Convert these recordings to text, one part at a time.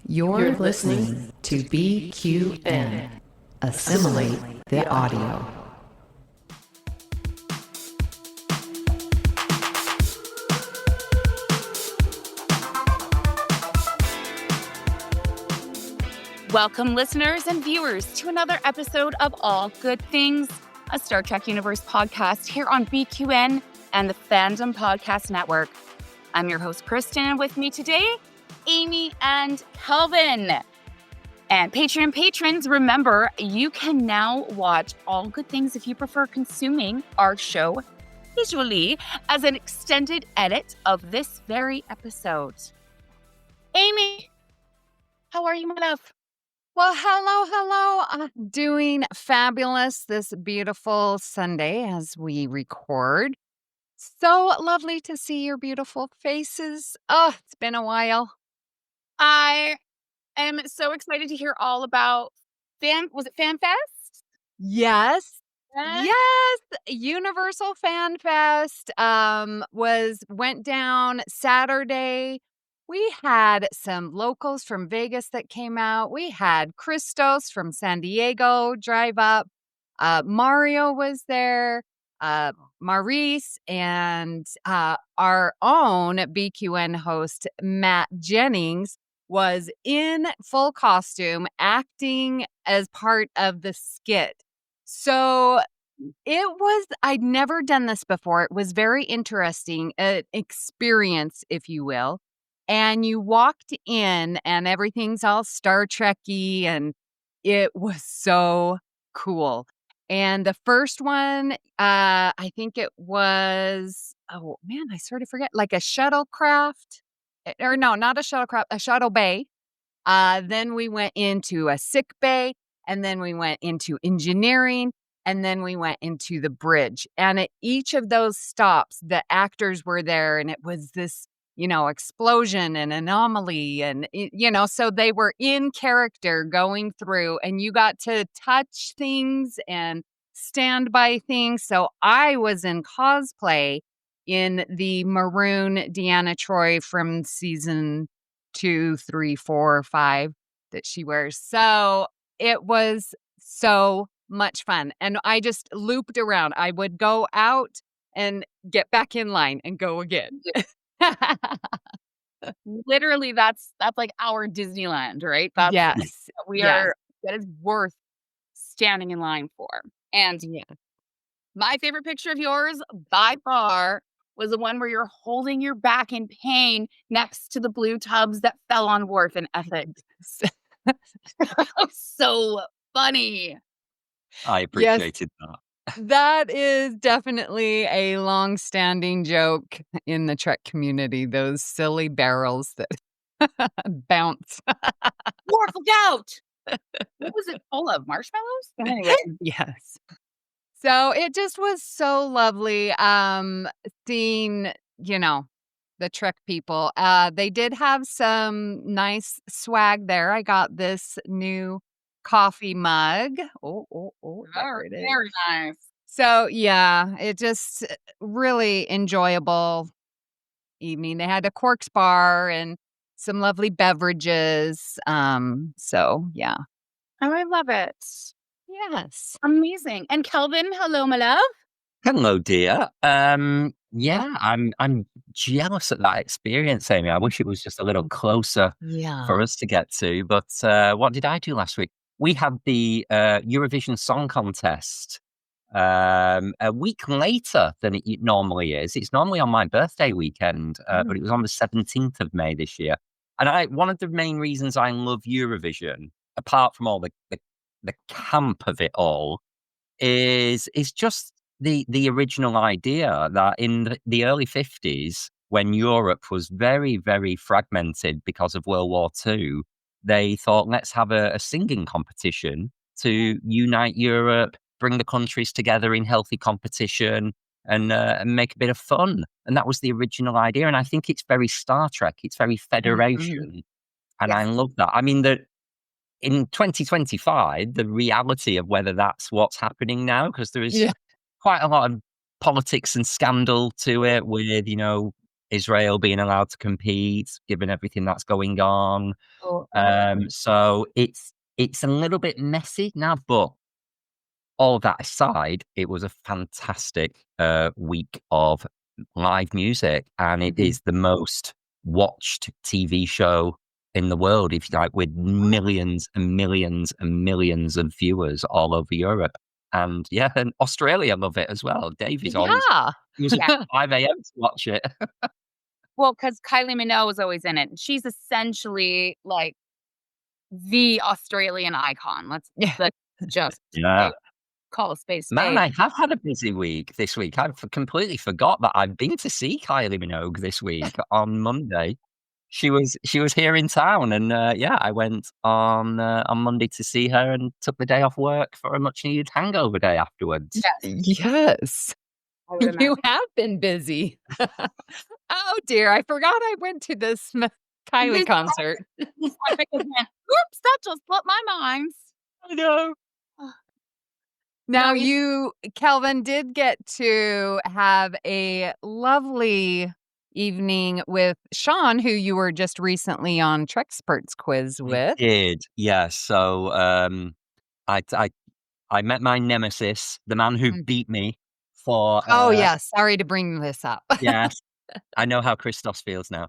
You're listening to BQN. Assimilate the audio. Welcome, listeners and viewers, to another episode of All Good Things, a Star Trek Universe podcast here on BQN and the Fandom Podcast Network. I'm your host, Kristin, and with me today, Amy and Kelvin. And Patreon patrons, remember, you can now watch All Good Things if you prefer consuming our show visually as an extended edit of this very episode. Amy, how are you, my love? Well, hello. I'm doing fabulous this beautiful Sunday as we record. So lovely to see your beautiful faces. Oh, it's been a while. I am so excited to hear all about was it Fan Fest? Yes. Yes. Universal Fan Fest went down Saturday. We had some locals from Vegas that came out. We had Christos from San Diego drive up. Mario was there. Maurice and our own BQN host, Matt Jennings, was in full costume acting as part of the skit. So I'd never done this before. It was very interesting, an experience, if you will. And you walked in and everything's all Star Trek-y and it was so cool. And the first one, I think it was, oh man, I sort of forget, like a shuttlecraft, or no, not a shuttlecraft, a shuttle bay. Then we went into a sick bay, and then we went into engineering, and then we went into the bridge. And at each of those stops, the actors were there, and it was this, explosion and anomaly. And, so they were in character going through, and you got to touch things and stand by things. So I was in cosplay in the maroon Deanna Troi from season 2, 3, 4, 5 that she wears. So it was so much fun. And I just looped around. I would go out and get back in line and go again. Literally, that's like our Disneyland, right? Yes. That is worth standing in line for. And my favorite picture of yours by far was the one where you're holding your back in pain next to the blue tubs that fell on Worf in Ethics. So funny. I appreciated that. That is definitely a long-standing joke in the Trek community, those silly barrels that bounce. Worf, look out! What was it full of? Marshmallows? Anyway. Yes. So it just was so lovely seeing, the Trek people. They did have some nice swag there. I got this new coffee mug. Oh, there it is. Very nice. So, it just really enjoyable evening. They had a Corks bar and some lovely beverages. Oh, I love it. Yes. Amazing. And Kelvin, hello, my love. Hello, dear. I'm jealous at that experience, Amy. I wish it was just a little closer for us to get to. But what did I do last week? We had the Eurovision Song Contest a week later than it normally is. It's normally on my birthday weekend, but it was on the 17th of May this year. And one of the main reasons I love Eurovision, apart from all the camp of it all, is just the original idea that in the early 50s, when Europe was very, very fragmented because of World War II, they thought, let's have a singing competition to unite Europe, bring the countries together in healthy competition, and make a bit of fun. And that was the original idea. And I think it's very Star Trek. It's very Federation. And I love that. I mean, in 2025, the reality of whether that's what's happening now, because there is quite a lot of politics and scandal to it with, Israel being allowed to compete, given everything that's going on. Oh, So it's a little bit messy now, but all that aside, it was a fantastic week of live music, and it is the most watched TV show in the world, if you like, with millions and millions and millions of viewers all over Europe. And yeah, and Australia love it as well. Davey's always he was Yeah. at 5 a.m. to watch it. Well, because Kylie Minogue was always in it. She's essentially like the Australian icon. Let's just Yeah. call a spade a Man, spade. I have had a busy week this week. I've completely forgot that I've been to see Kylie Minogue this week on Monday. She was here in town, and yeah, I went on Monday to see her and took the day off work for a much needed hangover day afterwards. Yes. I would imagine. You have been busy. Oh dear, I forgot I went to this Kylie concert. Oops, that just slipped my mind. I know. Now you, Kelvin, did get to have a lovely evening with Sean, who you were just recently on Trexperts quiz with. Did, yeah. So I met my nemesis, the man who beat me for. Oh yeah, sorry to bring this up. Yes, I know how Christos feels now.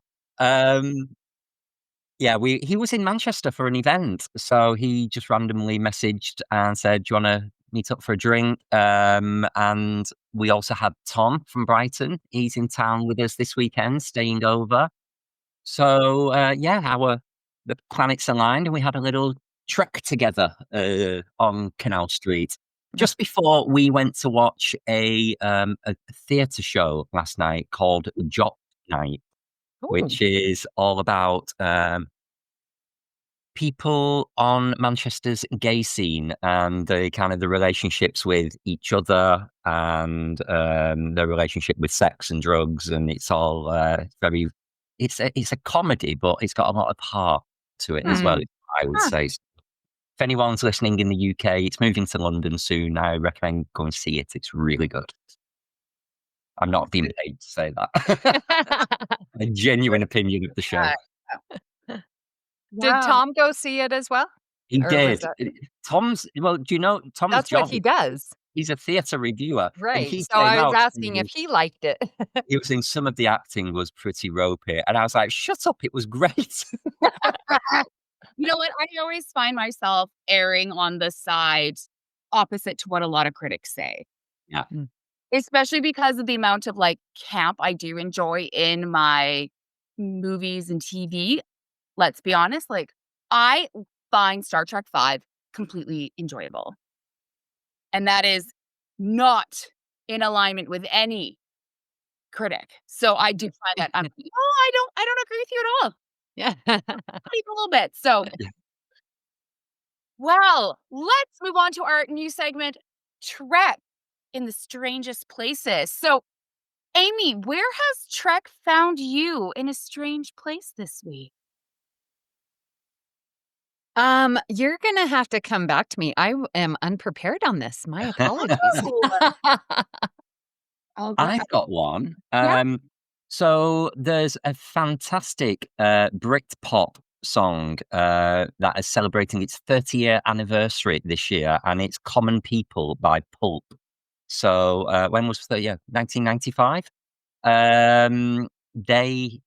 Yeah, he was in Manchester for an event, so he just randomly messaged and said, "Do you want to meet up for a drink?" And we also had Tom from Brighton. He's in town with us this weekend, staying over. So yeah, the planets aligned, and we had a little trek together on Canal Street. Just before we went to watch a theatre show last night called Jock Night, which is all about people on Manchester's gay scene and the kind of the relationships with each other and their relationship with sex and drugs, and it's all very. It's a comedy, but it's got a lot of heart to it as well. I would say. So if anyone's listening in the UK, it's moving to London soon. I recommend go and see it. It's really good. I'm not being paid to say that. A genuine opinion of the show. Did Tom go see it as well? He Or did. was that- Tom's, well, do you know Tom's That's job? what he does. He's a theatre reviewer. And Right. he So came I was out asking if he liked it. he was saying some of the acting was pretty ropey. And I was like, shut up, it was great. You know what? I always find myself erring on the side opposite to what a lot of critics say. Yeah. Especially because of the amount of like camp I do enjoy in my movies and TV. Let's be honest, like I find Star Trek V completely enjoyable. And that is not in alignment with any critic. So I do find that I don't agree with you at all. Yeah. Even a little bit. So well, let's move on to our new segment, Trek in the Strangest Places. So Amy, where has Trek found you in a strange place this week? You're gonna have to come back to me. I am unprepared on this. My apologies. I've got one. Yeah. So there's a fantastic Britpop song that is celebrating its 30-year anniversary this year, and it's Common People by Pulp. So when was the 1995? They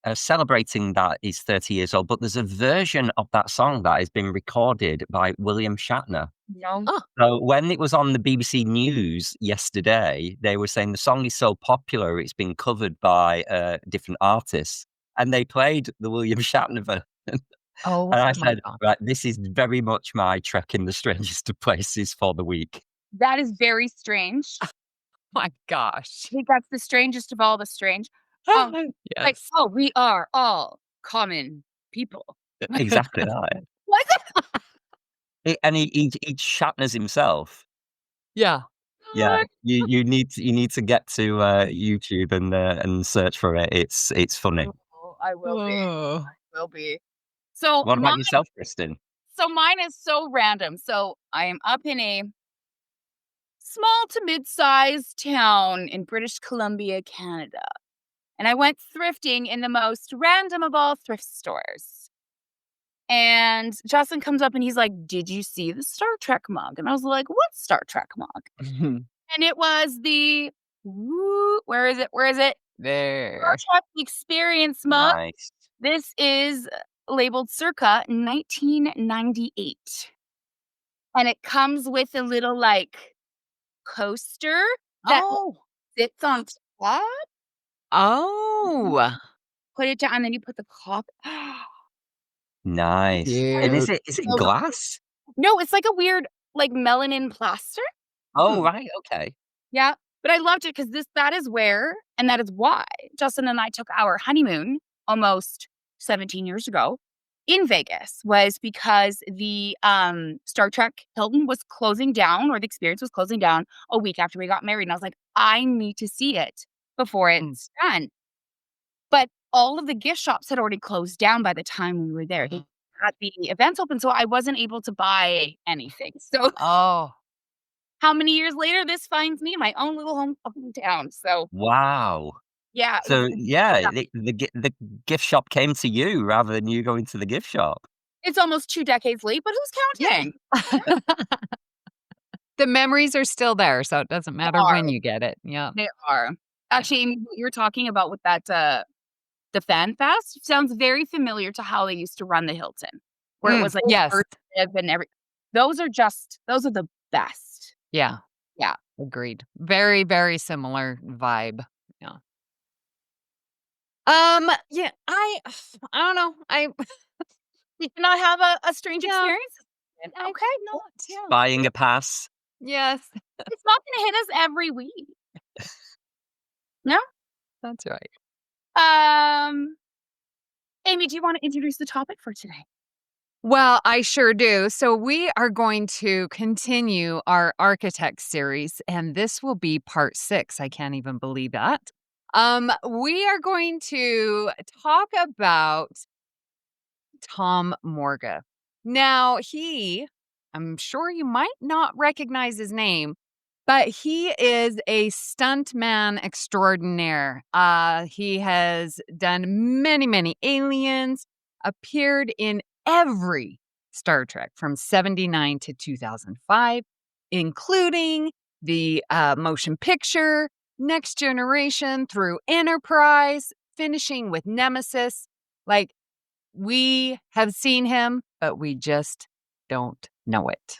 are celebrating that is 30 years old, but there's a version of that song that has been recorded by William Shatner. No. So when it was on the BBC News yesterday, they were saying the song is so popular, it's been covered by different artists, and they played the William Shatner version. Oh, And I my said, God. right, this is very much my Trek in the Strangest of Places for the week. That is very strange. My gosh. I think that's the strangest of all the strange. Like, Yes. oh, we are all common people. Exactly that. What? And he Shatners himself. Yeah. Yeah, you need to get to YouTube and search for it. It's funny. I will be. Oh. I will be. So What about yourself, Kristin? So mine is so random. So I am up in a small to mid-sized town in British Columbia, Canada. And I went thrifting in the most random of all thrift stores. And Justin comes up and he's like, "Did you see the Star Trek mug?" And I was like, "What Star Trek mug?" And it was the, where is it? Star There. Trek Experience mug. Nice. This is labeled circa 1998. And it comes with a little, like, coaster that sits on top. Oh. Put it down, and then you put the cop. Nice. And Dude. is it So glass? no, it's like a weird, like, melanin plaster. Oh, right, okay. Yeah, but I loved it because that is where, and that is why Justin and I took our honeymoon almost 17 years ago in Vegas, was because the Star Trek Hilton was closing down, or the experience was closing down a week after we got married. And I was like, I need to see it before it's done. But all of the gift shops had already closed down by the time we were there. They had the events open, so I wasn't able to buy anything. So Oh. how many years later, this finds me in my own little hometown. So Wow. yeah, So, the gift shop came to you rather than you going to the gift shop. it's almost 2 decades late, but who's counting? The memories are still there, so it doesn't matter when you get it. Yeah. They are. Actually, Amy, what you're talking about with that, the Fan Fest sounds very familiar to how they used to run the Hilton, where it was like yes. immersive and those are the best. Yeah. Yeah. Agreed. Very, very similar vibe. Yeah. Yeah, I don't know. Did you not have a strange Yeah. experience? I Okay, did not, yeah. Buying a pass. Yes, it's not gonna hit us every week. No? that's right. Amy, do you wanna introduce the topic for today? Well, I sure do. So we are going to continue our architect series, and this will be part 6. I can't even believe that. We are going to talk about Tom Morga. Now, I'm sure you might not recognize his name, but he is a stuntman extraordinaire. He has done many, many aliens, appeared in every Star Trek from 79 to 2005, including the motion picture, Next Generation through Enterprise, finishing with Nemesis. Like, we have seen him, but we just don't know it.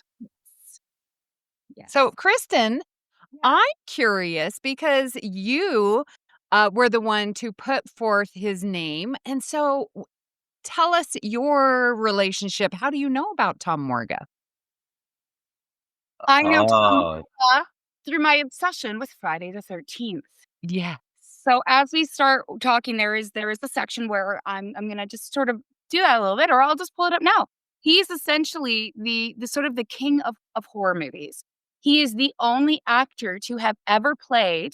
Yes. So, Kristin, I'm curious because you were the one to put forth his name. And so tell us your relationship. How do you know about Tom Morga? I know Tom Oh, Morga through my obsession with Friday the 13th. Yeah. So as we start talking, there is a section where I'm gonna just sort of do that a little bit, or I'll just pull it up now. He's essentially the sort of the king of horror movies. He is the only actor to have ever played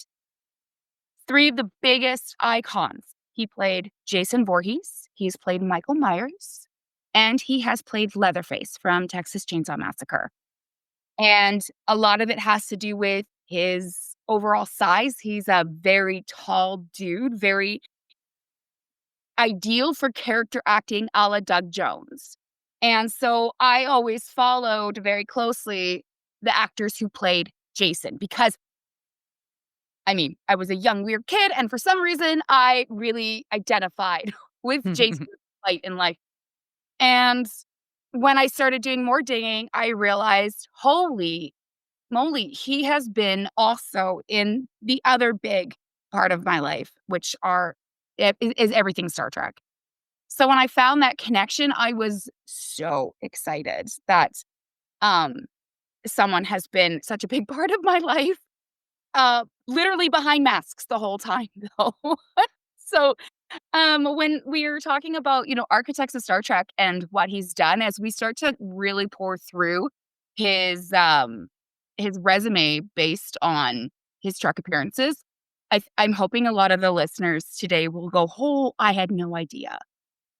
3 of the biggest icons. He played Jason Voorhees, he's played Michael Myers, and he has played Leatherface from Texas Chainsaw Massacre. And a lot of it has to do with his overall size. He's a very tall dude, very ideal for character acting a la Doug Jones. And so I always followed very closely the actors who played Jason because, I mean, I was a young, weird kid, and for some reason, I really identified with Jason's fight in life. And when I started doing more digging, I realized, holy moly, he has been also in the other big part of my life, which is everything Star Trek. So when I found that connection, I was so excited that someone has been such a big part of my life, literally behind masks the whole time, though. So when we were talking about, architects of Star Trek and what he's done, as we start to really pour through his resume based on his Trek appearances, I'm hoping a lot of the listeners today will go, "Oh, I had no idea."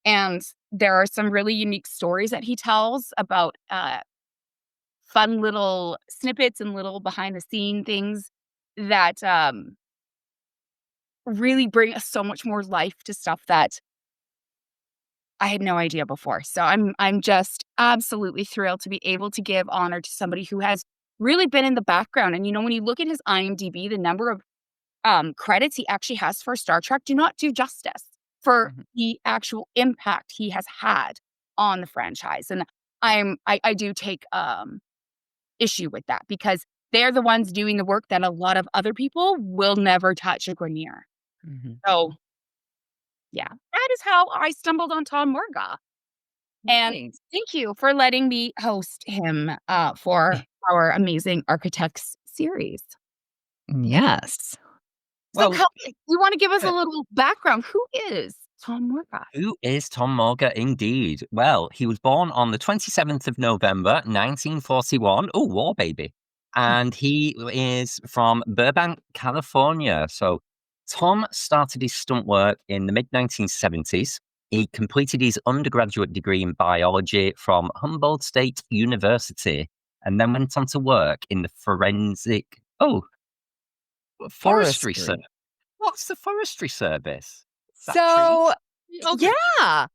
And there are some really unique stories that he tells about fun little snippets and little behind the scene things that really bring so much more life to stuff that I had no idea before. So I'm just absolutely thrilled to be able to give honor to somebody who has really been in the background. And when you look at his IMDb, the number of credits he actually has for Star Trek do not do justice for the actual impact he has had on the franchise. And I do take issue with that because they're the ones doing the work that a lot of other people will never touch or go near. So yeah, that is how I stumbled on Tom Morga. And thank you for letting me host him for our amazing Architects series. Yes. So you want to give us a little background? Who is Tom Morga? Who is Tom Morga indeed? Well, he was born on the 27th of November, 1941. Oh, war baby. And he is from Burbank, California. So Tom started his stunt work in the mid-1970s. He completed his undergraduate degree in biology from Humboldt State University and then went on to work in the forestry service. What's the forestry service? So, yeah.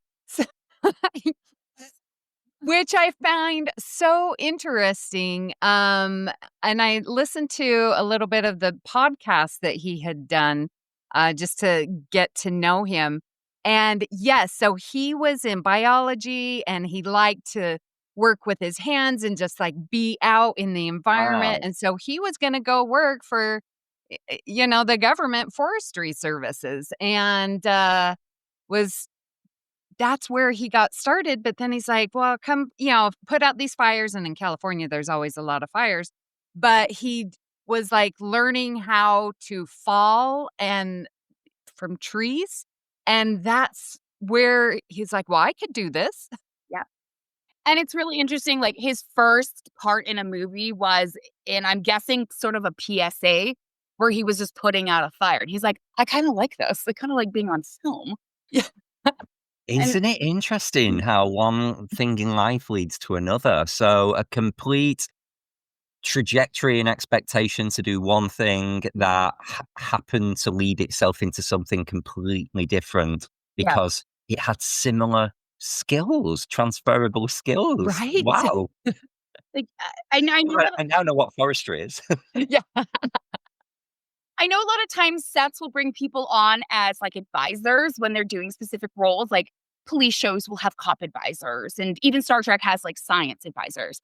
Which I find so interesting. And I listened to a little bit of the podcast that he had done just to get to know him. And yes, so he was in biology and he liked to work with his hands and just like be out in the environment. Wow. And so he was going to go work for, the government forestry services and that's where he got started. But then he's like, well, come, put out these fires. And in California, there's always a lot of fires. But he was like learning how to fall and from trees. And that's where he's like, well, I could do this. Yeah. And it's really interesting. Like his first part in a movie was in, I'm guessing, sort of a PSA where he was just putting out a fire. And he's like, I kind of like this. I kind of like being on film. Yeah. Isn't it interesting how one thing in life leads to another? So a complete trajectory and expectation to do one thing that happened to lead itself into something completely different because it had similar skills, transferable skills. Right. Wow. Like I now know what forestry is. Yeah. I know a lot of times sets will bring people on as like advisors when they're doing specific roles. Like police shows will have cop advisors, and even Star Trek has like science advisors.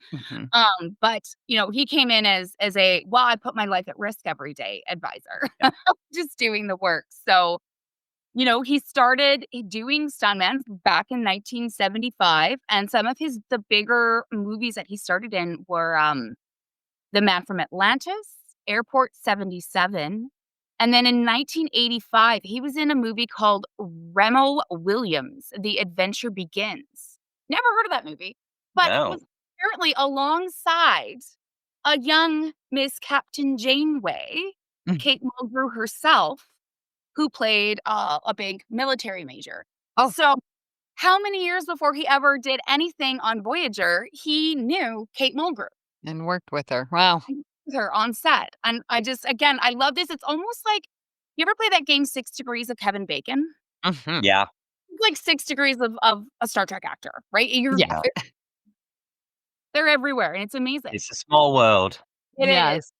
But he came in as a I put my life at risk every day advisor, just doing the work. So, he started doing stuntmen back in 1975, and some of the bigger movies that he started in were The Man from Atlantis, Airport 77. And then in 1985, he was in a movie called Remo Williams, The Adventure Begins. Never heard of that movie, but it was apparently alongside a young Miss Captain Janeway, Kate Mulgrew herself, who played a big military major. Oh. So how many years before he ever did anything on Voyager, he knew Kate Mulgrew. And worked with her. Wow. Her on set. And I love this. It's almost like, you ever play that game 6 Degrees of Kevin Bacon? Yeah. It's like 6 Degrees of a Star Trek actor, right? Yeah. They're everywhere, and it's amazing. It's a small world. It is.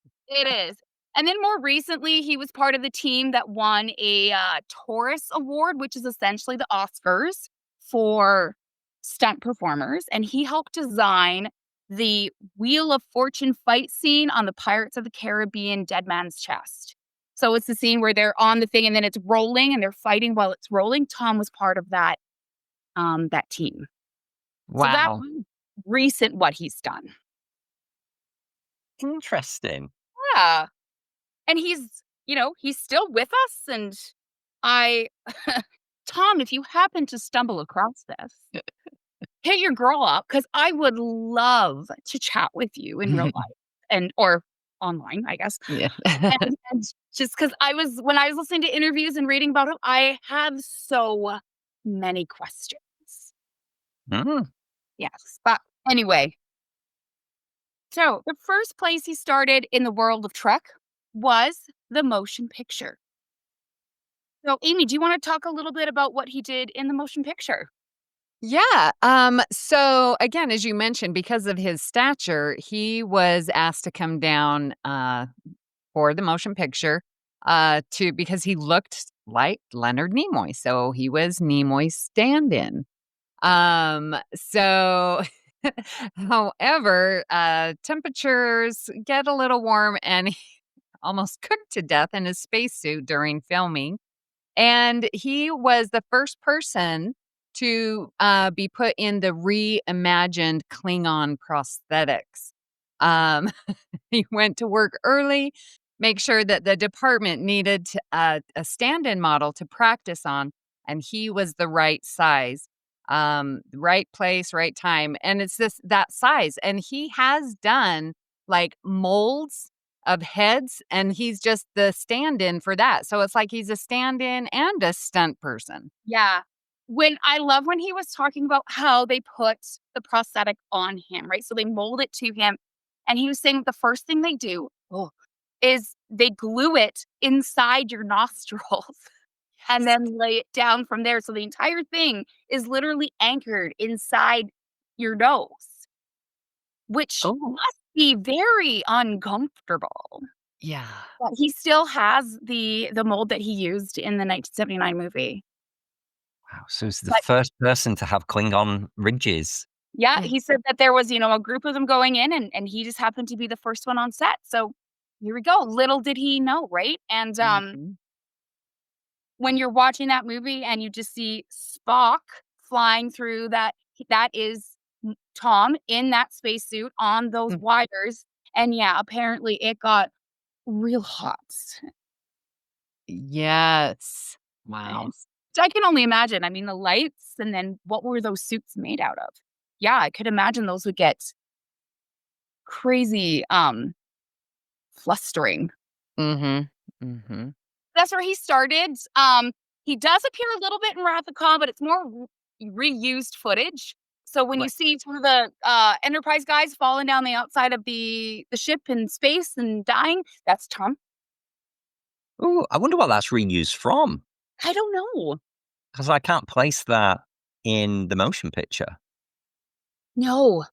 And then more recently, he was part of the team that won a Taurus Award, which is essentially the Oscars for stunt performers. And he helped design the Wheel of Fortune fight scene on the Pirates of the Caribbean Dead Man's Chest. So it's the scene where they're on the thing and then it's rolling and they're fighting while it's rolling. Tom was part of that team. Wow. So that was recent what he's done. Interesting. Yeah. And he's still with us. And Tom, if you happen to stumble across this, hit your girl up because I would love to chat with you in real life or online, I guess. Yeah. and just because when I was listening to interviews and reading about him, I have so many questions. Yes. But anyway, so the first place he started in the world of Trek was the motion picture. So, Amy, do you want to talk a little bit about what he did in the motion picture? Yeah. So again, as you mentioned, because of his stature, he was asked to come down for the motion picture because he looked like Leonard Nimoy. So he was Nimoy's stand-in. So however, temperatures get a little warm and he almost cooked to death in his spacesuit during filming. And he was the first person to be put in the reimagined Klingon prosthetics. Um, he went to work early, make sure that the department needed a stand-in model to practice on, and he was the right size, right place, right time, and it's that size. And he has done like molds of heads, and he's just the stand-in for that. So it's like he's a stand-in and a stunt person. Yeah. I love when he was talking about how they put the prosthetic on him, right? So they mold it to him. And he was saying the first thing they do is they glue it inside your nostrils and then lay it down from there. So the entire thing is literally anchored inside your nose, which must be very uncomfortable. Yeah. But he still has the mold that he used in the 1979 movie. Wow. So he's the first person to have Klingon ridges. Yeah, he said that there was, a group of them going in and he just happened to be the first one on set. So here we go. Little did he know, right? And when you're watching that movie and you just see Spock flying through that is Tom in that spacesuit on those wires. And yeah, apparently it got real hot. Yes. Wow. And I can only imagine. I mean, the lights, and then what were those suits made out of? Yeah, I could imagine those would get crazy flustering. That's where he started. He does appear a little bit in Wrath of Khan, but it's more reused footage. So when you see some of the Enterprise guys falling down the outside of the ship in space and dying, that's Tom. Oh, I wonder what that's reused from. I don't know. Because I can't place that in the motion picture. No.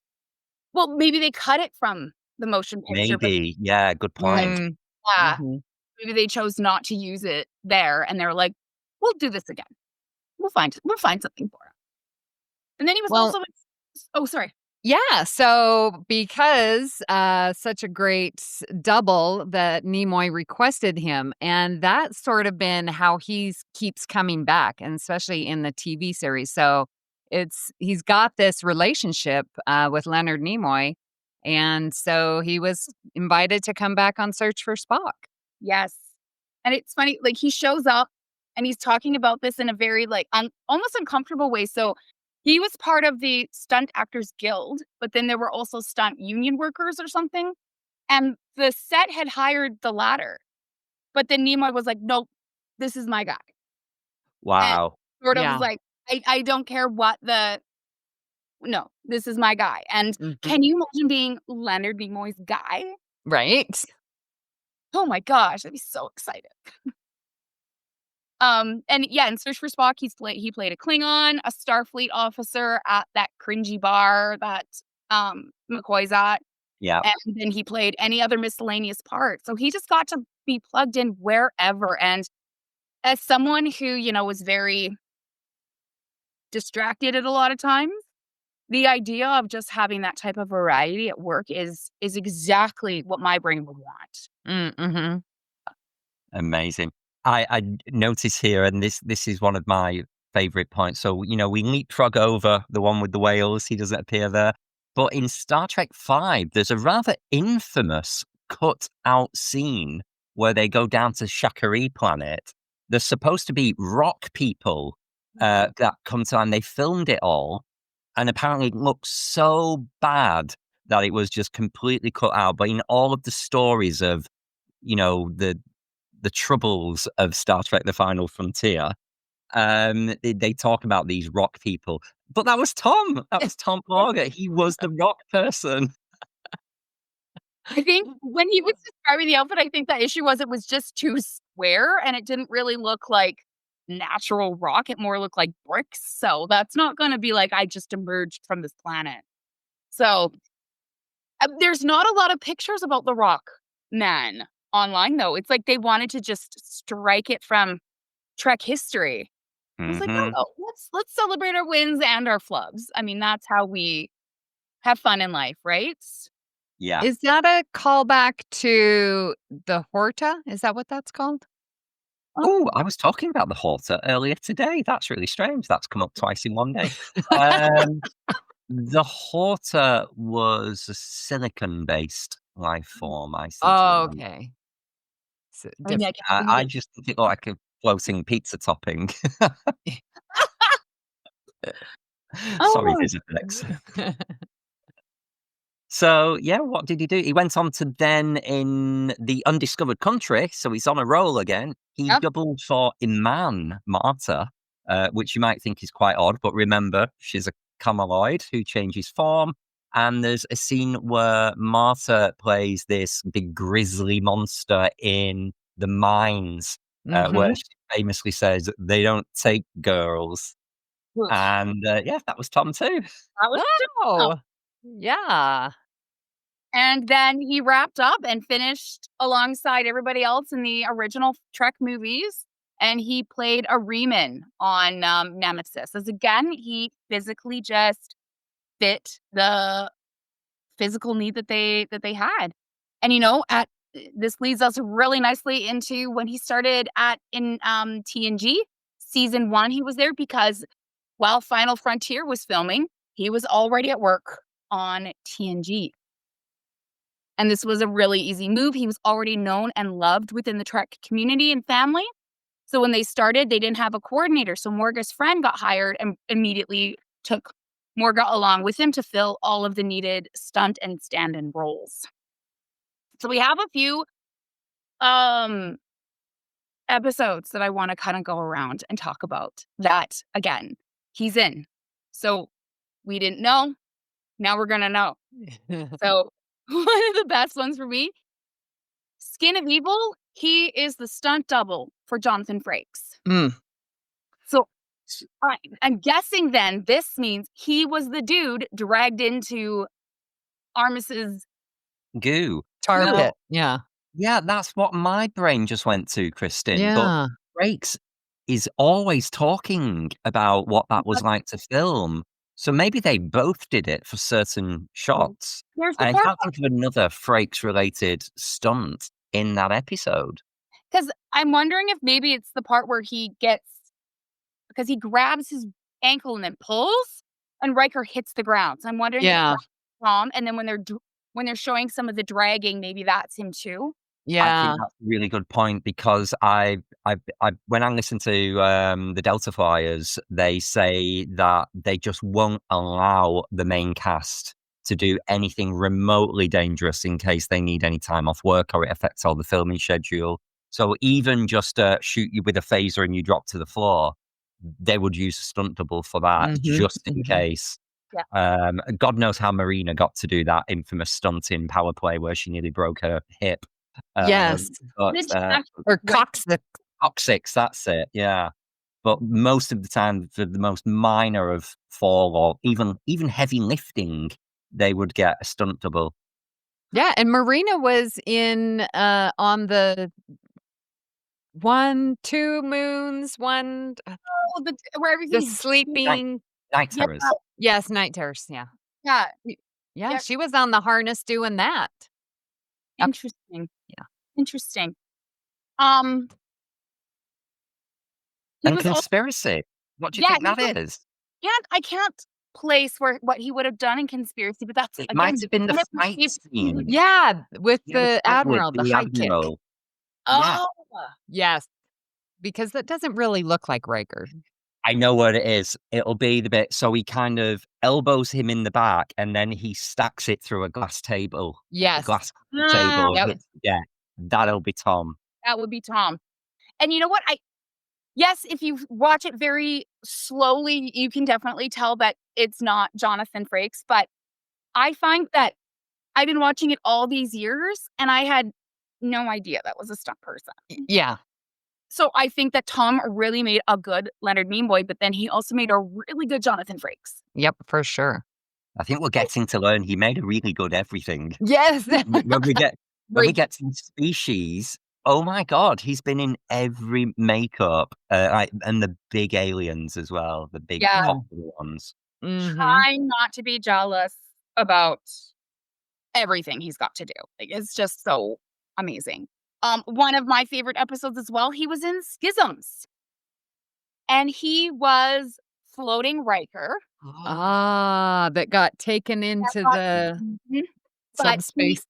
Well, maybe they cut it from the motion picture. Maybe. Yeah, good point. Yeah. Maybe they chose not to use it there, and they're like, "We'll do this again. We'll find something for it." And then he was also. Oh, sorry. Yeah. So because such a great double that Nimoy requested him, and that's sort of been how he keeps coming back, and especially in the TV series. So he's got this relationship with Leonard Nimoy, and so he was invited to come back on Search for Spock. Yes. And it's funny, like he shows up and he's talking about this in a very almost uncomfortable way. So he was part of the Stunt Actors Guild, but then there were also stunt union workers or something. And the set had hired the latter. But then Nimoy was like, "Nope, this is my guy." Wow. And sort of was like, I don't care what no, this is my guy. And can you imagine being Leonard Nimoy's guy? Right. Oh my gosh, I'd be so excited. And yeah, in Search for Spock, he played a Klingon, a Starfleet officer at that cringy bar that McCoy's at. Yeah. And then he played any other miscellaneous part. So he just got to be plugged in wherever. And as someone who, was very distracted at a lot of times, the idea of just having that type of variety at work is exactly what my brain would want. Amazing. I notice here, and this is one of my favorite points. So, we leapfrog over the one with the whales. He doesn't appear there. But in Star Trek V, there's a rather infamous cut out scene where they go down to Shakari planet. There's supposed to be rock people that come to, and they filmed it all. And apparently it looks so bad that it was just completely cut out. But in all of the stories of, the troubles of Star Trek: The Final Frontier, they talk about these rock people. But that was Tom. That was Tom Morga. He was the rock person. I think when he was describing the outfit, I think the issue was it was just too square and it didn't really look like natural rock. It more looked like bricks. So that's not going to be like I just emerged from this planet. So there's not a lot of pictures about the Rock Man online, though. It's like they wanted to just strike it from Trek history. I was like, Hmm. oh, let's celebrate our wins and our flubs. I mean, that's how we have fun in life, right? Yeah. Is that a callback to the Horta? Is that what that's called? Oh, I was talking about the Horta earlier today. That's really strange. That's come up twice in one day. The Horta was a silicon-based life form, I seem to Oh, remember. okay. So I mean, I different. can't believe I it. just think it looked like a floating pizza topping. Sorry, Oh, Visiflex. So, yeah, what did he do? He went on to then in the undiscovered country, so he's on a roll again. He yep. doubled for Iman Marta, which you might think is quite odd, but remember, she's a Camaloid who changes form. And there's a scene where Marta plays this big grizzly monster in the mines, where she famously says, "They don't take girls." And yeah, that was Tom too. That was Oh, yeah. And then he wrapped up and finished alongside everybody else in the original Trek movies. And he played a Reman on Nemesis. As again, he physically just fit the physical need that they had. And this leads us really nicely into when he started in TNG season 1. He was there because while Final Frontier was filming, he was already at work on TNG. And this was a really easy move. He was already known and loved within the Trek community and family. So when they started, they didn't have a coordinator. So Morga's friend got hired and immediately took Morga along with him to fill all of the needed stunt and stand-in roles. So we have a few episodes that I want to kind of go around and talk about that. Again, he's in. So we didn't know. Now we're going to know. So one of the best ones for me, Skin of Evil, he is the stunt double for Jonathan Frakes. So I'm guessing then this means he was the dude dragged into Armis's Goo. Tar Well, pit. Yeah. yeah, that's what my brain just went to, Kristin. But Yeah. Frakes is always talking about what that was like to film. So maybe they both did it for certain shots. Here's the And I part, can't think of another Frakes-related stunt in that episode. because I'm wondering if maybe it's the part where because he grabs his ankle and then pulls, and Riker hits the ground. So I'm wondering if Yeah. that's Tom, and then when they're showing some of the dragging, maybe that's him too. I Yeah. think that's a really good point because I when I listen to the Delta Flyers, they say that they just won't allow the main cast to do anything remotely dangerous in case they need any time off work or it affects all the filming schedule. So even just shoot you with a phaser and you drop to the floor, they would use a stunt double for that just in case. Yeah. God knows how Marina got to do that infamous stunt in Power Play where she nearly broke her hip. Yes. But Or coccyx. coccyx, that's it. Yeah. But most of the time, for the most minor of fall or even heavy lifting, they would get a stunt double. Yeah, and Marina was in on the 2 moons, where the the everything's sleeping. Night Yeah. terrors. Yes, night terrors. Yeah. Yeah. Yeah, Yeah. she was on the harness doing that. Yep. Interesting. Yeah. Interesting. He And was also, conspiracy. What do you think that is? I can't place what he would have done in Conspiracy, but that's It again might have been the 100% fight scene. Yeah, with Yeah, the fight with admiral, the the high kick. admiral. Yeah. Oh, Yes, because that doesn't really look like Riker. I know what it is. It'll be the bit so he kind of elbows him in the back and then he stacks it through a glass table. A Yes. glass table. Yep. Yeah, that'll be Tom. that would be Tom. And you know what? Yes, if you watch it very slowly, you can definitely tell that it's not Jonathan Frakes. But I find that I've been watching it all these years, and I had no idea that was a stunt person. Yeah. So I think that Tom really made a good Leonard Nimoy, but then he also made a really good Jonathan Frakes. Yep, for sure. I think we're getting to learn he made a really good everything. Yes. When we get to Species, oh my God, he's been in every makeup, and the big aliens as well, the big popular ones. Trying not to be jealous about everything he's got to do. Like, it's just so amazing. One of my favorite episodes as well, he was in Schisms. And he was floating Riker. That got taken into the subspace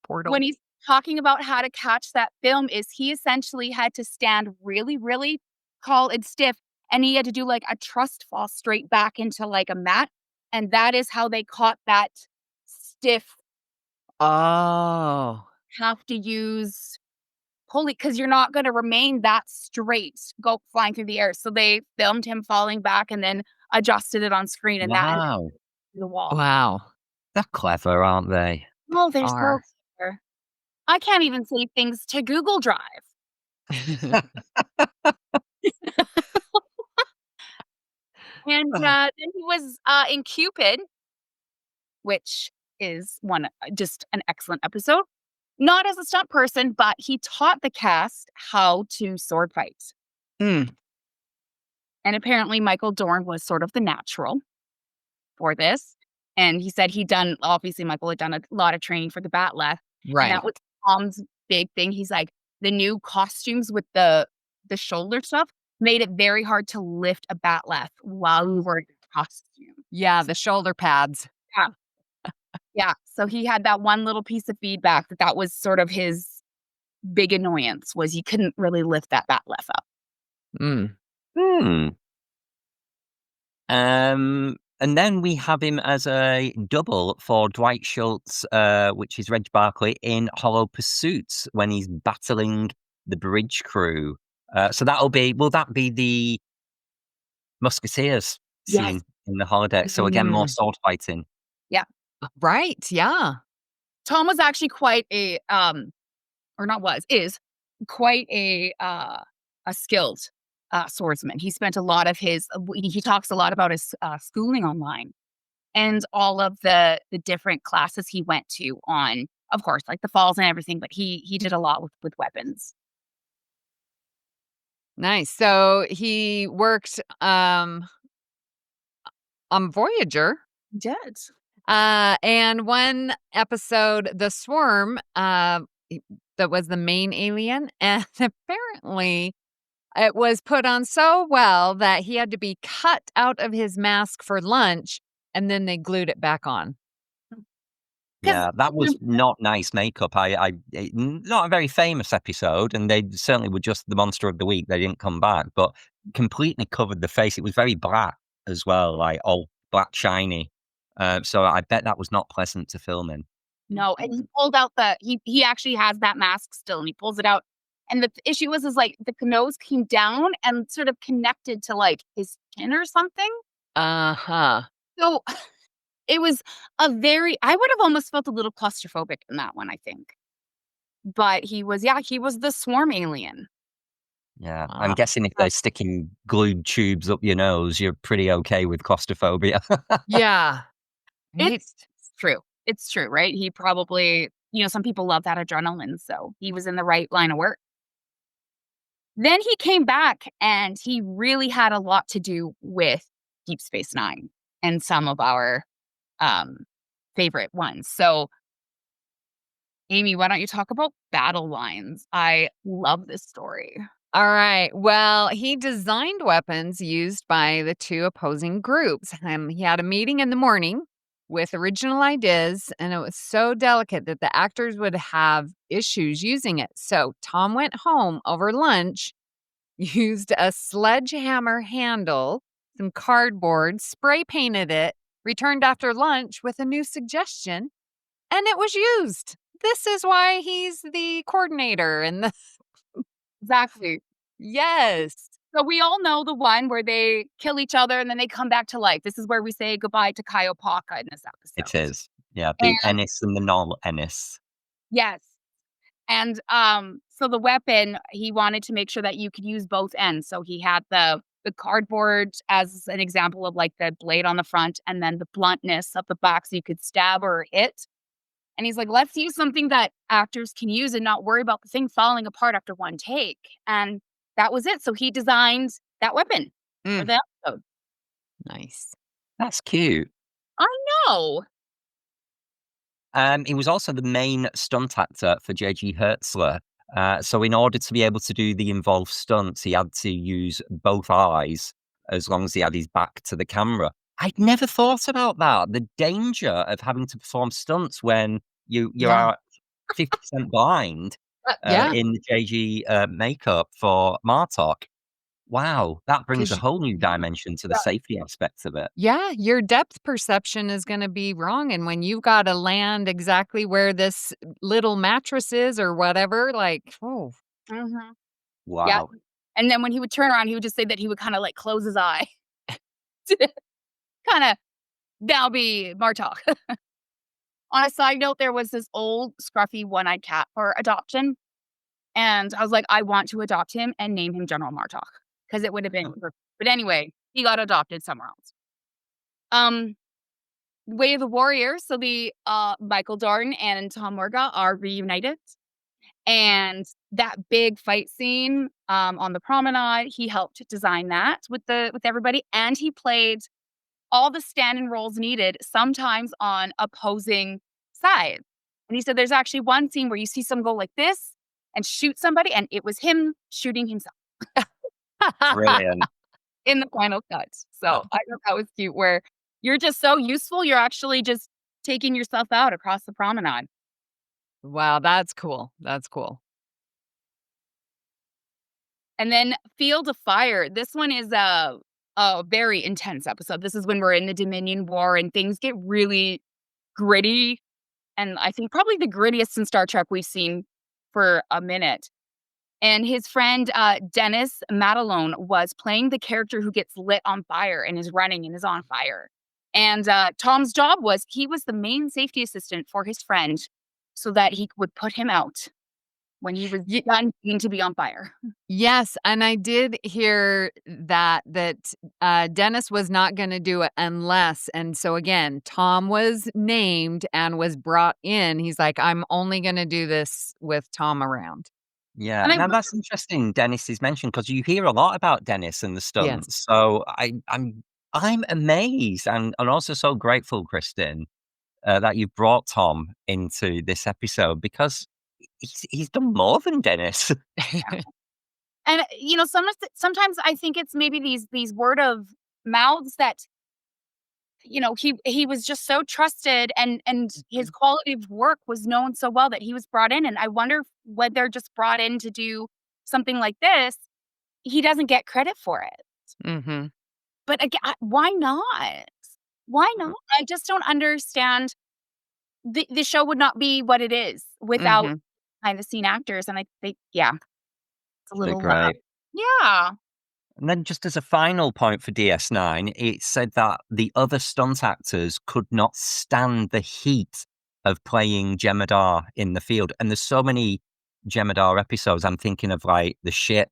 portal. When he's talking about how to catch that film is he essentially had to stand really, really tall and stiff. And he had to do like a trust fall straight back into like a mat. And that is how they caught that stiff. Oh. Have to use pulley because you're not going to remain that straight, go flying through the air. So they filmed him falling back and then adjusted it on screen. And that the wall. Wow. They're clever, aren't they? Oh, they're so clever. I can't even save things to Google Drive. And then he was in Cupid, which is just an excellent episode. Not as a stunt person, but he taught the cast how to sword fight. And apparently Michael Dorn was sort of the natural for this. And he said obviously Michael had done a lot of training for the Batleth. Right. And that was Tom's big thing. He's like, the new costumes with the shoulder stuff made it very hard to lift a Batleth while we were in costume. Yeah, the shoulder pads. Yeah. Yeah. So he had that one little piece of feedback that was sort of his big annoyance was you couldn't really lift that Batleth up. And then we have him as a double for Dwight Schultz, which is Reg Barkley, in Hollow Pursuits when he's battling the bridge crew. So will that be the Musketeers scene in the holodeck? So again, more sword fighting. Yeah. Right. Yeah. Tom was actually quite a, is quite a skilled swordsman. He spent a lot of he talks a lot about his schooling online and all of the different classes he went to on, of course, like the falls and everything, but he did a lot with weapons. Nice. So he worked on Voyager. He did. And one episode, the Swarm, that was the main alien, and apparently it was put on so well that he had to be cut out of his mask for lunch, and then they glued it back on. Yeah, that was not nice makeup. Not a very famous episode, and they certainly were just the monster of the week. They didn't come back, but completely covered the face. It was very black as well, like all black shiny. So I bet that was not pleasant to film in. No, and he pulled out he actually has that mask still, and he pulls it out. And the issue was like the nose came down and sort of connected to like his chin or something. So it was I would have almost felt a little claustrophobic in that one, I think. But he was the swarm alien. Yeah, I'm guessing if they're sticking glued tubes up your nose, you're pretty okay with claustrophobia. Yeah. It's true. It's true, right? He probably, some people love that adrenaline, so he was in the right line of work. Then he came back and he really had a lot to do with Deep Space Nine and some of our favorite ones. So, Amy, why don't you talk about battle lines? I love this story. All right. Well, he designed weapons used by the two opposing groups. He had a meeting in the morning with original ideas, and it was so delicate that the actors would have issues using it. So Tom went home over lunch, used a sledgehammer handle, some cardboard, spray painted it, returned after lunch with a new suggestion, and it was used. This is why he's the coordinator and the... Exactly. Yes. So we all know the one where they kill each other and then they come back to life. This is where we say goodbye to Kaiopaka in this episode. It is. Yeah, the Ennis and the null Ennis. Yes. And So the weapon, he wanted to make sure that you could use both ends. So he had the cardboard as an example of like the blade on the front and then the bluntness of the back so you could stab or hit. And he's like, let's use something that actors can use and not worry about the thing falling apart after one take. And that was it. So he designed that weapon for the episode. Nice. That's cute. I know. He was also the main stunt actor for J.G. Hertzler. So in order to be able to do the involved stunts, he had to use both eyes as long as he had his back to the camera. I'd never thought about that. The danger of having to perform stunts when you are 50% blind in the JG makeup for Martok. Wow, that brings a whole new dimension to the safety aspects of it. Yeah, your depth perception is going to be wrong. And when you've got to land exactly where this little mattress is or whatever, like, Wow. Yeah. And then when he would turn around, he would just say that he would kind of like close his eye. Kind of, that'll be Martok. On a side note, there was this old scruffy one-eyed cat for adoption. And I was like, I want to adopt him and name him General Martok. Because it would have been perfect. But anyway, he got adopted somewhere else. Way of the Warrior. So the Michael Darden and Tom Morga are reunited. And that big fight scene on the promenade, he helped design that with everybody. And he played all the stand-in roles needed, sometimes on opposing sides. And he said there's actually one scene where you see someone go like this and shoot somebody, and it was him shooting himself. Brilliant. In the final cut. So I thought that was cute, where you're just so useful, you're actually just taking yourself out across the promenade. Wow, that's cool. That's cool. And then Field of Fire. This one is a very intense episode. This is when we're in the Dominion War and things get really gritty. And I think probably the grittiest in Star Trek we've seen for a minute. And his friend, Dennis Matalone, was playing the character who gets lit on fire and is running and is on fire. And Tom's job was, he was the main safety assistant for his friend so that he would put him out when he was done needing to be on fire. Yes, and I did hear that Dennis was not going to do it unless, and so again, Tom was named and was brought in. He's like, I'm only going to do this with Tom around. Yeah, now that's interesting. Dennis is mentioned because you hear a lot about Dennis and the stunts. Yes. So I'm amazed and also so grateful, Kristin, that you brought Tom into this episode because he's done more than Dennis. And sometimes I think it's maybe these word of mouths that he was just so trusted and his quality of work was known so well that he was brought in. And I wonder when they're just brought in to do something like this, he doesn't get credit for it. Mm-hmm. But again, why not? Why not? I just don't understand. The show would not be what it is without behind the scene actors. And I think, it's a little great. Yeah. And then just as a final point for DS9, it said that the other stunt actors could not stand the heat of playing Jenediah in the field. And there's so many Jenediah episodes. I'm thinking of like The Ship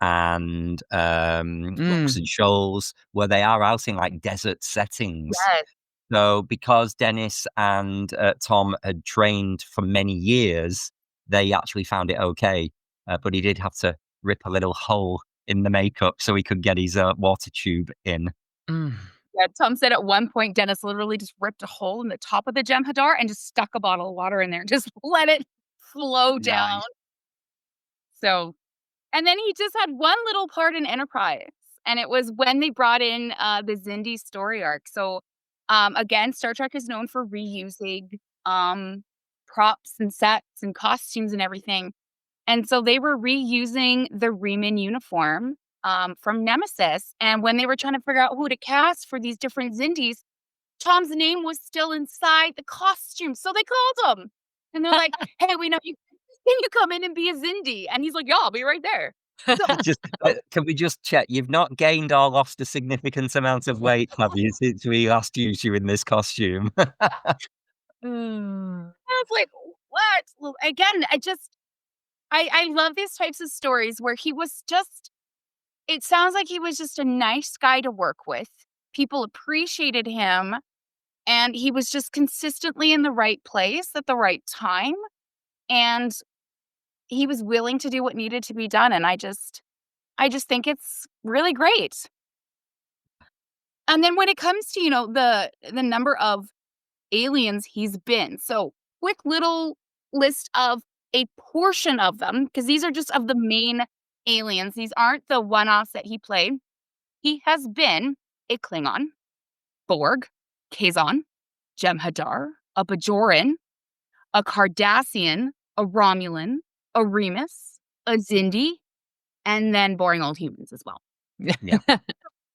and Rocks and Shoals, where they are out in like desert settings. Yes. So because Dennis and Tom had trained for many years, they actually found it okay. But he did have to rip a little hole in the makeup so he could get his water tube in. Yeah, Tom said at one point, Dennis literally just ripped a hole in the top of the Jem'Hadar and just stuck a bottle of water in there and just let it flow down. So, and then he just had one little part in Enterprise, and it was when they brought in the Xindi story arc. So, again, Star Trek is known for reusing props and sets and costumes and everything. And so they were reusing the Riemann uniform from Nemesis. And when they were trying to figure out who to cast for these different Xindis, Tom's name was still inside the costume. So they called him. And they're like, hey, we know you. Can you come in and be a Xindi? And he's like, yeah, I'll be right there. So, can we just check? You've not gained or lost a significant amount of weight, have you, since we last used you in this costume? I was like, what? Again, I love these types of stories where he was just, it sounds like he was just a nice guy to work with. People appreciated him, and he was just consistently in the right place at the right time. And he was willing to do what needed to be done. And I just think it's really great. And then when it comes to, the number of aliens he's been. So, quick little list of a portion of them, because these are just of the main aliens. These aren't the one-offs that he played. He has been a Klingon, Borg, Kazon, Jem'Hadar, a Bajoran, a Cardassian, a Romulan, a Remus, a Xindi, and then boring old humans as well. Yeah.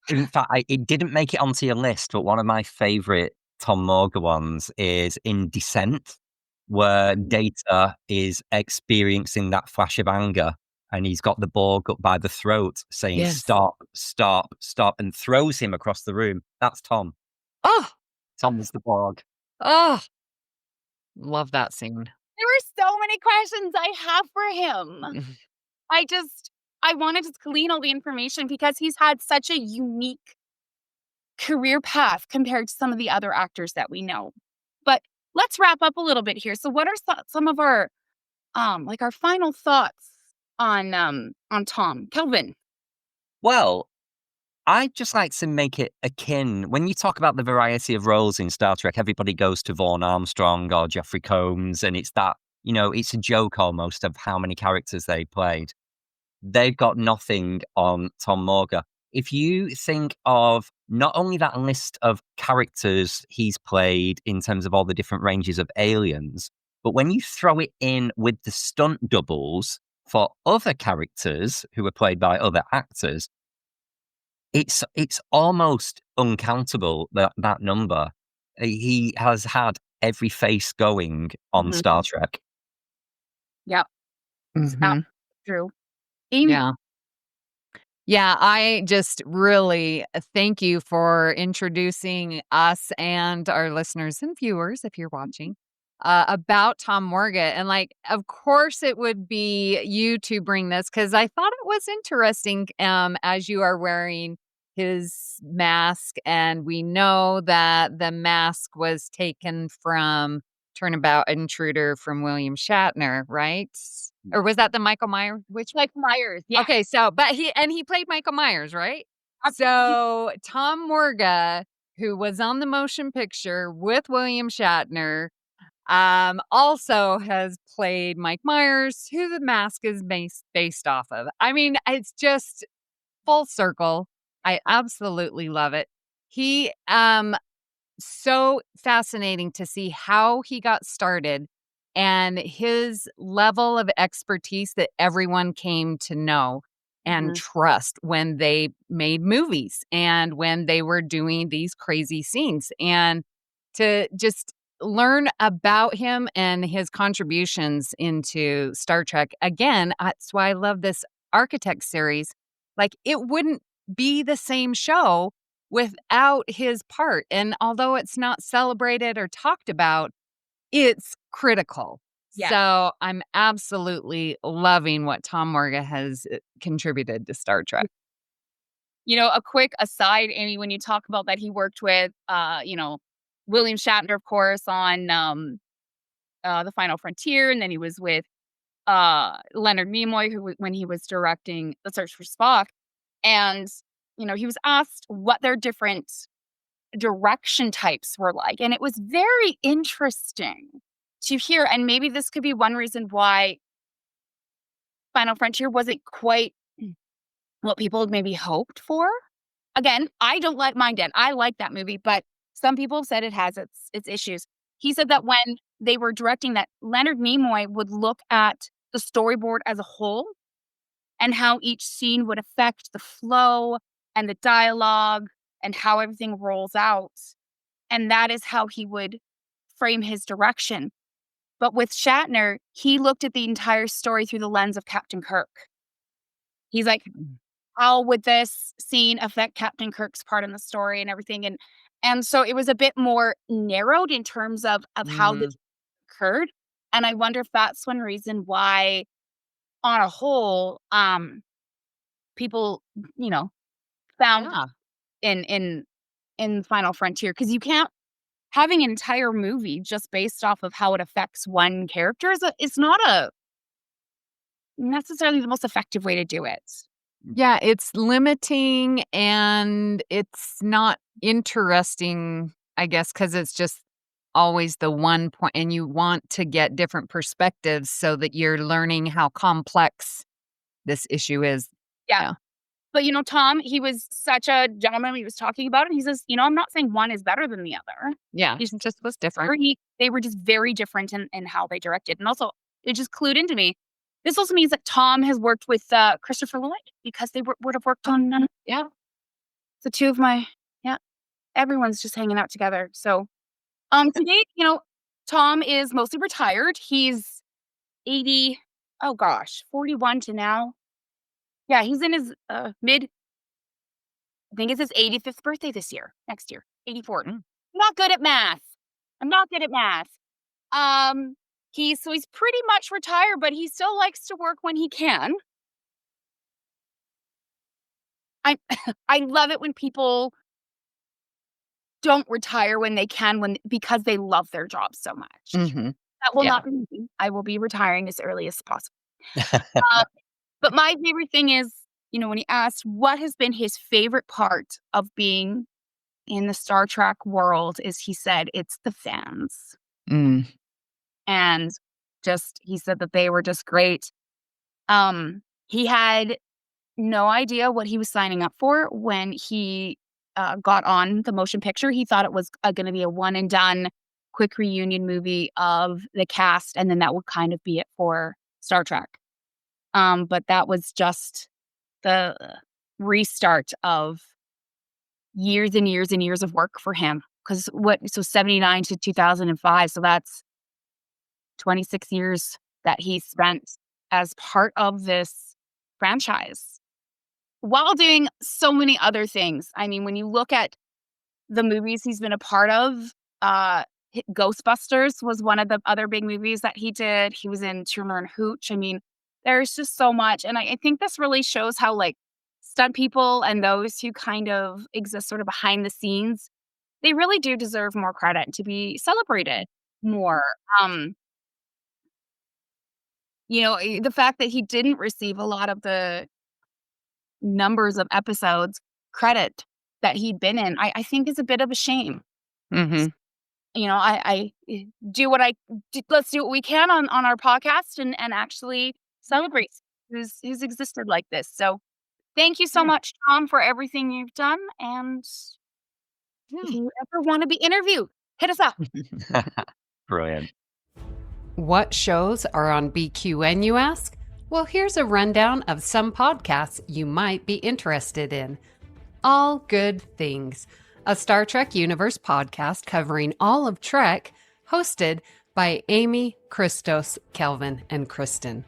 In fact, it didn't make it onto your list, but one of my favorite Tom Morga ones is in Descent, where Data is experiencing that flash of anger, and he's got the Borg up by the throat saying, Yes. "Stop, stop, stop," and throws him across the room. That's Tom. Oh, Tom is the Borg. oh, love that scene. There were so many questions I have for him. I wanted to glean all the information because he's had such a unique career path compared to some of the other actors that we know. But let's wrap up a little bit here. So what are some of our our final thoughts on Tom? Kelvin. Well, I'd just like to make it akin. When you talk about the variety of roles in Star Trek, everybody goes to Vaughn Armstrong or Jeffrey Combs, and it's that, it's a joke almost of how many characters they played. They've got nothing on Tom Morga. If you think of not only that list of characters he's played in terms of all the different ranges of aliens, but when you throw it in with the stunt doubles for other characters who were played by other actors, it's almost uncountable, that number. He has had every face going on Mhm. Star Trek. Yep. Mhm. True. Amy. Yeah. Yeah, I just really thank you for introducing us and our listeners and viewers, if you're watching, about Tom Morga. And of course, it would be you to bring this because I thought it was interesting as you are wearing his mask. And we know that the mask was taken from Turnabout Intruder from William Shatner, right? Or was that the Michael Myers? Like Myers. Yeah. Okay, so but he played Michael Myers, right? Absolutely. So Tom Morga, who was on the motion picture with William Shatner, also has played Mike Myers, who the mask is based off of. I mean, it's just full circle. I absolutely love it. He so fascinating to see how he got started and his level of expertise that everyone came to know and Mhm. trust when they made movies and when they were doing these crazy scenes. And to just learn about him and his contributions into Star Trek. Again, that's why I love this Architect series. It wouldn't be the same show without his part. And although it's not celebrated or talked about, it's critical. Yeah. So I'm absolutely loving what Tom Morga has contributed to Star Trek. A quick aside, Amy, when you talk about that he worked with, William Shatner, of course, on The Final Frontier, and then he was with Leonard Nimoy, when he was directing The Search for Spock. And, he was asked what their different direction types were like. And it was very interesting to hear. And maybe this could be one reason why Final Frontier wasn't quite what people had maybe hoped for. Again, I don't like Mind Dead. I like that movie, but some people have said it has its issues. He said that when they were directing that, Leonard Nimoy would look at the storyboard as a whole and how each scene would affect the flow and the dialogue and how everything rolls out. And that is how he would frame his direction. But with Shatner, he looked at the entire story through the lens of Captain Kirk. He's like, how would this scene affect Captain Kirk's part in the story and everything? And so it was a bit more narrowed in terms of how this occurred. And I wonder if that's one reason why on a whole, people, found in Final Frontier, because you can't having an entire movie just based off of how it affects one character is not a necessarily the most effective way to do it. Yeah, it's limiting and it's not interesting, I guess, because it's just always the one point, and you want to get different perspectives so that you're learning how complex this issue is. Yeah. But, Tom, he was such a gentleman. He was talking about it. He says, I'm not saying one is better than the other. Yeah, He's just was different. They were just very different in how they directed. And also, it just clued into me. This also means that Tom has worked with Christopher Lloyd, because they would have worked on, the two of everyone's just hanging out together. So today, Tom is mostly retired. He's 41 to now. Yeah, he's in his I think it's his 85th birthday next year, 84. I'm not good at math. He's pretty much retired, but he still likes to work when he can. I love it when people don't retire when they can, because they love their job so much. Mm-hmm. That will not be me. I will be retiring as early as possible. But my favorite thing is, when he asked what has been his favorite part of being in the Star Trek world, he said it's the fans. Mm. And he said that they were just great. He had no idea what he was signing up for when he got on the motion picture. He thought it was going to be a one and done quick reunion movie of the cast, and then that would kind of be it for Star Trek. But that was just the restart of years and years and years of work for him. Because 79 to 2005, so that's 26 years that he spent as part of this franchise, while doing so many other things. I mean, when you look at the movies he's been a part of, Ghostbusters was one of the other big movies that he did. He was in Turner and Hooch. I mean, there's just so much. And I think this really shows how, stunt people and those who kind of exist sort of behind the scenes, they really do deserve more credit, to be celebrated more. The fact that he didn't receive a lot of the numbers of episodes credit that he'd been in, I think is a bit of a shame. Mm-hmm. I do let's do what we can on our podcast and actually celebrate who's existed like this. So thank you so much, Tom, for everything you've done. And if you ever want to be interviewed, hit us up. Brilliant. What shows are on BQN, you ask? Well, here's a rundown of some podcasts you might be interested in. All Good Things, a Star Trek Universe podcast covering all of Trek, hosted by Amy, Christos, Kelvin, and Kristin.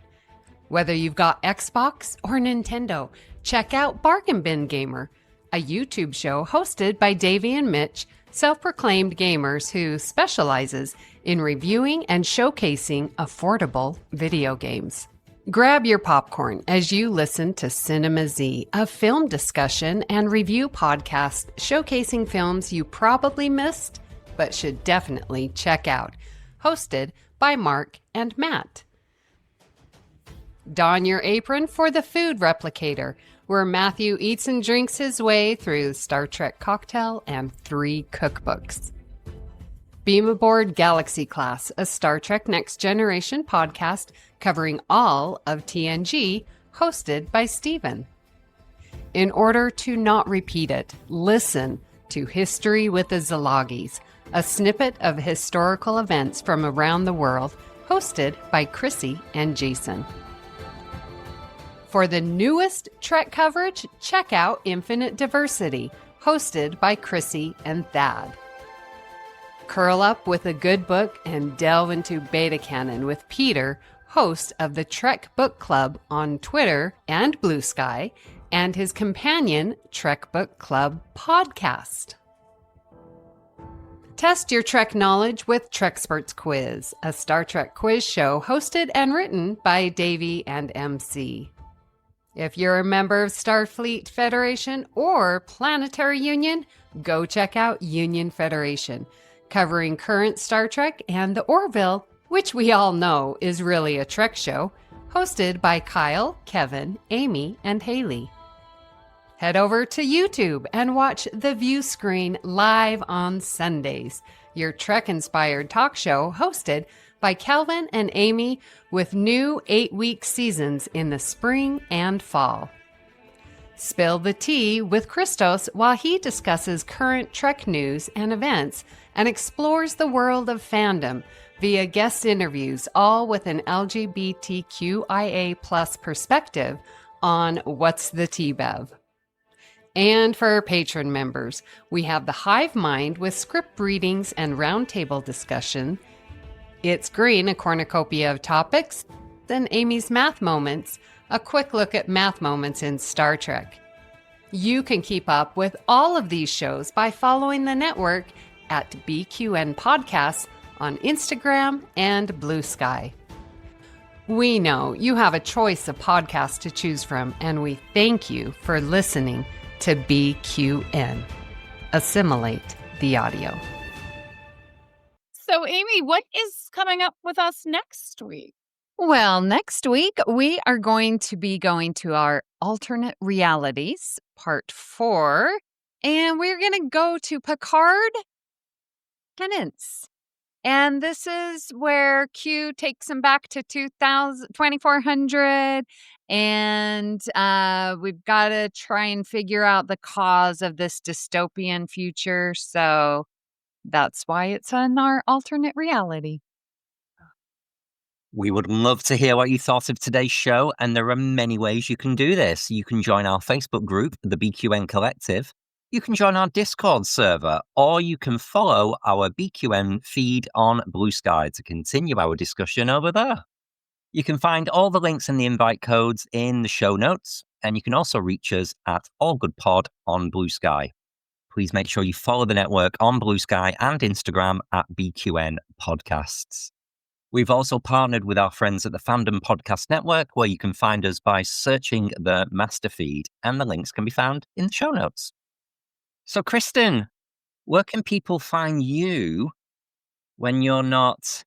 Whether you've got Xbox or Nintendo, check out Bargain Bin Gamer, a YouTube show hosted by Davey and Mitch, self-proclaimed gamers who specializes in reviewing and showcasing affordable video games. Grab your popcorn as you listen to Cinema Z, a film discussion and review podcast showcasing films you probably missed but should definitely check out, hosted by Mark and Matt. Don your apron for The Food Replicator, where Matthew eats and drinks his way through Star Trek cocktail and 3 cookbooks. Beam Aboard Galaxy Class, a Star Trek Next Generation podcast covering all of TNG, hosted by Steven. In order to not repeat it, listen to History with the Szilagys, a snippet of historical events from around the world, hosted by Chrissy and Jason. For the newest Trek coverage, check out Infinite Diversity, hosted by Chrissy and Thad. Curl up with a good book and delve into beta canon with Peter, host of the Trek Book Club on Twitter and Bluesky, and his companion Trek Book Club podcast. Test your Trek knowledge with Treksperts Quiz, a Star Trek quiz show hosted and written by Davey and MC. If you're a member of Starfleet Federation or Planetary Union, go check out Union Federation, covering current Star Trek and the Orville, which we all know is really a Trek show, hosted by Kyle, Kevin, Amy, and Haley. Head over to YouTube and watch The View Screen live on Sundays, your Trek-inspired talk show hosted by Kelvin and Amy with new 8-week seasons in the spring and fall. Spill the tea with Christos while he discusses current Trek news and events and explores the world of fandom via guest interviews, all with an LGBTQIA+ perspective on What's the Tea, Bev? And for our patron members, we have the Hive Mind with script readings and roundtable discussion. It's Green, a cornucopia of topics, then Amy's Math Moments, a quick look at math moments in Star Trek. You can keep up with all of these shows by following the network at BQN Podcasts on Instagram and Bluesky. We know you have a choice of podcasts to choose from, and we thank you for listening to BQN. Assimilate the audio. So, Amy, what is coming up with us next week? Well, next week, we are going to be going to our alternate realities, part 4, and we're going to go to Picard Penance. And this is where Q takes him back to 2400, and we've got to try and figure out the cause of this dystopian future. So that's why it's in our alternate reality. We would love to hear what you thought of today's show, and there are many ways you can do this. You can join our Facebook group, the BQN Collective. You can join our Discord server, or you can follow our BQN feed on Bluesky to continue our discussion over there. You can find all the links and the invite codes in the show notes, and you can also reach us at allgoodpod on Bluesky. Please make sure you follow the network on Bluesky and Instagram at BQN Podcasts. We've also partnered with our friends at the Fandom Podcast Network, where you can find us by searching the master feed, and the links can be found in the show notes. So, Kristin, where can people find you when you're not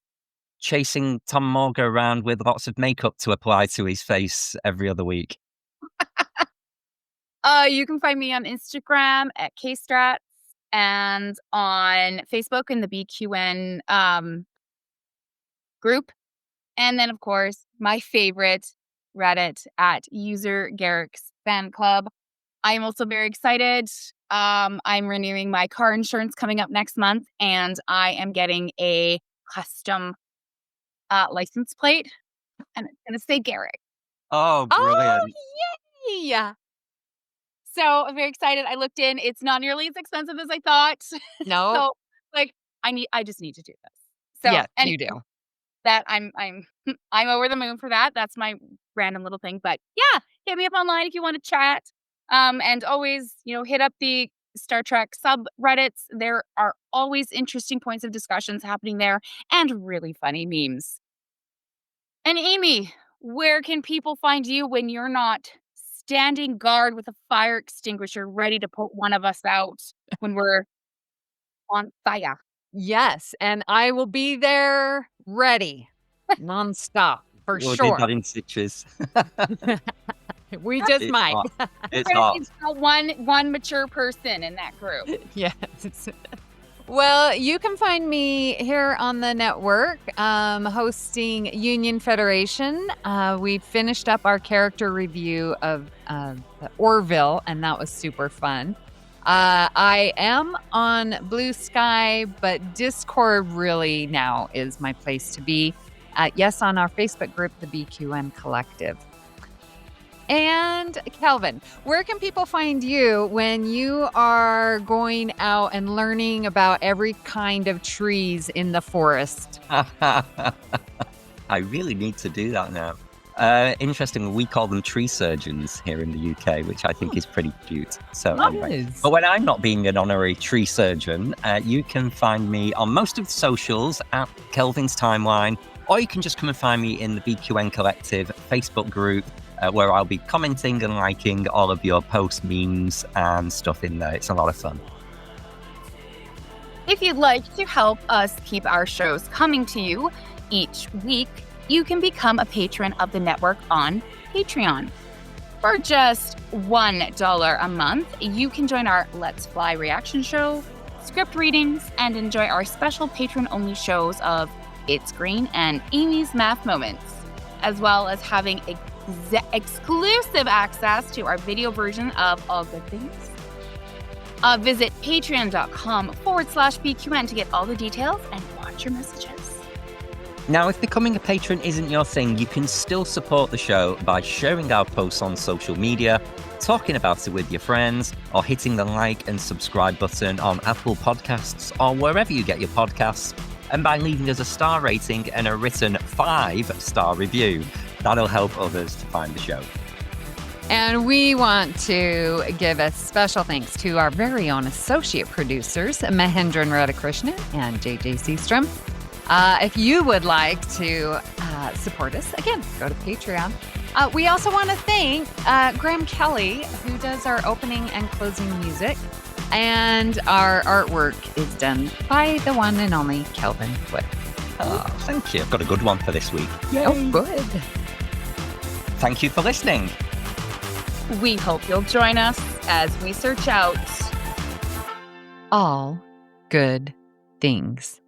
chasing Tom Morga around with lots of makeup to apply to his face every other week? You can find me on Instagram at kstrats and on Facebook in the BQN group. And then, of course, my favorite, Reddit at user GaraksFanClub. I am also very excited. I'm renewing my car insurance coming up next month, and I am getting a custom license plate, and it's going to say Garak. Oh, brilliant. Oh, yay! So I'm very excited. I looked in. It's not nearly as expensive as I thought. No. So, I just need to do this. So, yes, and you do. that I'm over the moon for that. That's my random little thing. But yeah, hit me up online if you want to chat. And always, hit up the Star Trek subreddits. There are always interesting points of discussions happening there and really funny memes. And Amy, where can people find you when you're not standing guard with a fire extinguisher ready to put one of us out when we're on fire? Yes, and I will be there ready, nonstop, for We'll sure. do that in stitches. We just It's might. hot. It's hot. It's got one mature person in that group. Yes. Well, you can find me here on the network hosting Union Federation. We finished up our character review of the Orville, and that was super fun. I am on Bluesky, but Discord really now is my place to be. Yes, on our Facebook group, the BQN Collective. And Kelvin, where can people find you when you are going out and learning about every kind of trees in the forest? I really need to do that now. Interestingly, we call them tree surgeons here in the UK, which I think is pretty cute. So anyway. But when I'm not being an honorary tree surgeon, you can find me on most of the socials at Kelvin's Timeline, or you can just come and find me in the BQN Collective Facebook group, where I'll be commenting and liking all of your post memes and stuff in there. It's a lot of fun. If you'd like to help us keep our shows coming to you each week, you can become a patron of the network on Patreon. For just $1 a month, you can join our Let's Fly reaction show, script readings, and enjoy our special patron-only shows of It's Green and Amy's Math Moments, as well as having exclusive access to our video version of All Good Things. Visit patreon.com/BQN to get all the details and watch your messages. Now, if becoming a patron isn't your thing, you can still support the show by sharing our posts on social media, talking about it with your friends, or hitting the like and subscribe button on Apple Podcasts or wherever you get your podcasts, and by leaving us a star rating and a written 5-star review. That'll help others to find the show. And we want to give a special thanks to our very own associate producers, Mahendran Radhakrishnan and JJ Seastrom. If you would like to support us, again, go to Patreon. We also want to thank Graham Kelly, who does our opening and closing music. And our artwork is done by the one and only Kelvin. Thank you. I've got a good one for this week. Yay. Oh, good. Thank you for listening. We hope you'll join us as we search out all good things.